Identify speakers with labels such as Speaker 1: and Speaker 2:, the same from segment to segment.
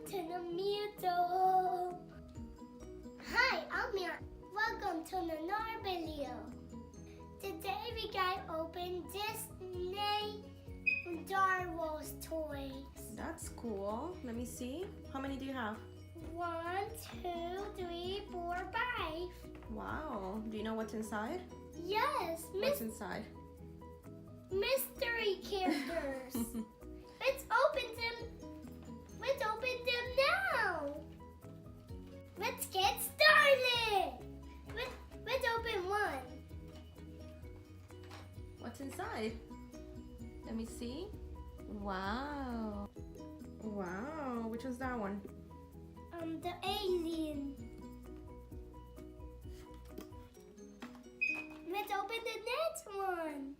Speaker 1: to the middle. Hi, I'm Mia. Welcome to another video. Today we got open Disney Doorables toys.
Speaker 2: That's cool. Let me see. How many do you have?
Speaker 1: 1, 2, 3, 4, 5.
Speaker 2: Wow. Do you know what's inside?
Speaker 1: Yes,
Speaker 2: What's inside?
Speaker 1: mystery characters. Let's open them. Let's open them now. Let's get started. Let's open one.
Speaker 2: What's inside? Let me see. Wow. Wow. Which was that one?
Speaker 1: The alien. Let's open the next one.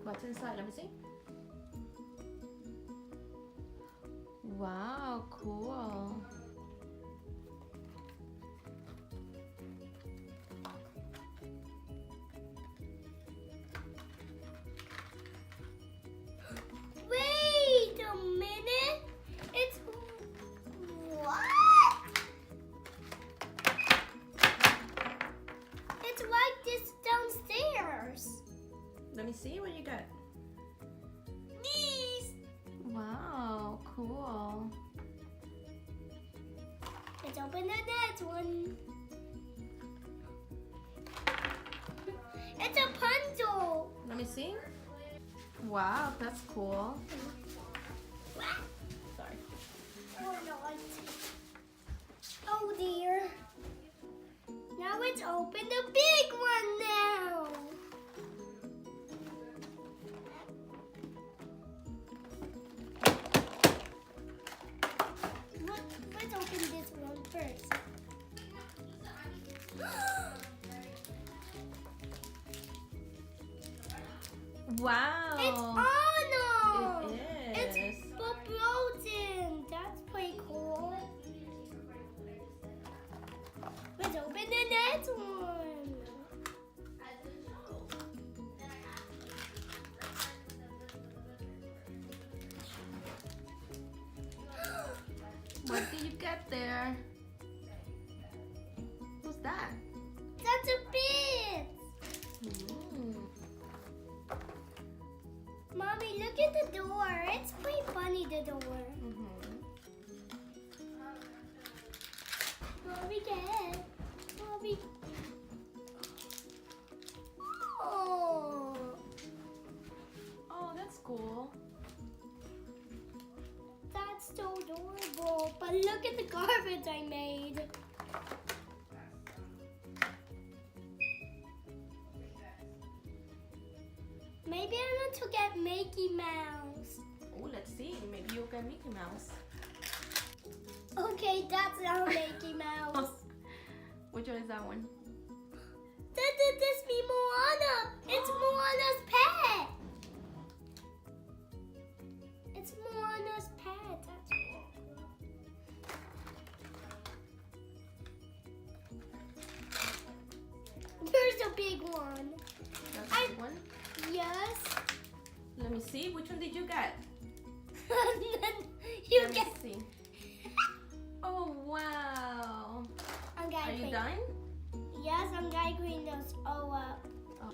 Speaker 2: What's inside? Let me see. Wow, cool.
Speaker 1: Wait a minute. It's what? It's like this downstairs.
Speaker 2: Let me see what you got.
Speaker 1: These.
Speaker 2: Wow, cool.
Speaker 1: Let's open the next one. It's a bundle.
Speaker 2: Let me see. Wow, that's cool. Sorry.
Speaker 1: Oh no! Oh dear. Now let's open the big one now. Let's open this one first.
Speaker 2: Wow.
Speaker 1: It's Arnold!
Speaker 2: It
Speaker 1: It's
Speaker 2: is.
Speaker 1: frozen. That's pretty cool. Let's open the next one.
Speaker 2: What did you get there? Who's that?
Speaker 1: That's a bit. Mommy, look at the door. It's pretty funny, the door. What we get? What we... Oh.
Speaker 2: Oh, that's cool.
Speaker 1: That's so adorable. But look at the garbage I made. Maybe I want to get Mickey Mouse.
Speaker 2: Oh, let's see. Maybe you'll get Mickey Mouse.
Speaker 1: Okay, that's not Mickey Mouse.
Speaker 2: Which one is that one?
Speaker 1: This be Moana. It's Moana's pet. It's Moana's pet. That's cool. There's a big one.
Speaker 2: That's the big one?
Speaker 1: Yes.
Speaker 2: Let me see. Which one did you get?
Speaker 1: You
Speaker 2: Let
Speaker 1: get.
Speaker 2: me see. Oh, wow.
Speaker 1: I'm
Speaker 2: Are
Speaker 1: gonna
Speaker 2: you
Speaker 1: clean.
Speaker 2: done?
Speaker 1: Yes, I'm gonna clean those all up.
Speaker 2: Oh.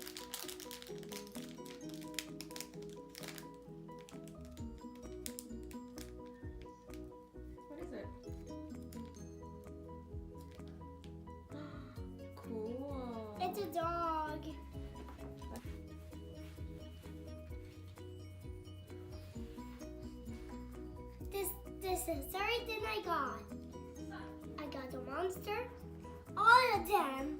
Speaker 2: What is it? Cool.
Speaker 1: It's a dog. This is everything I got. I got the monster, all of them.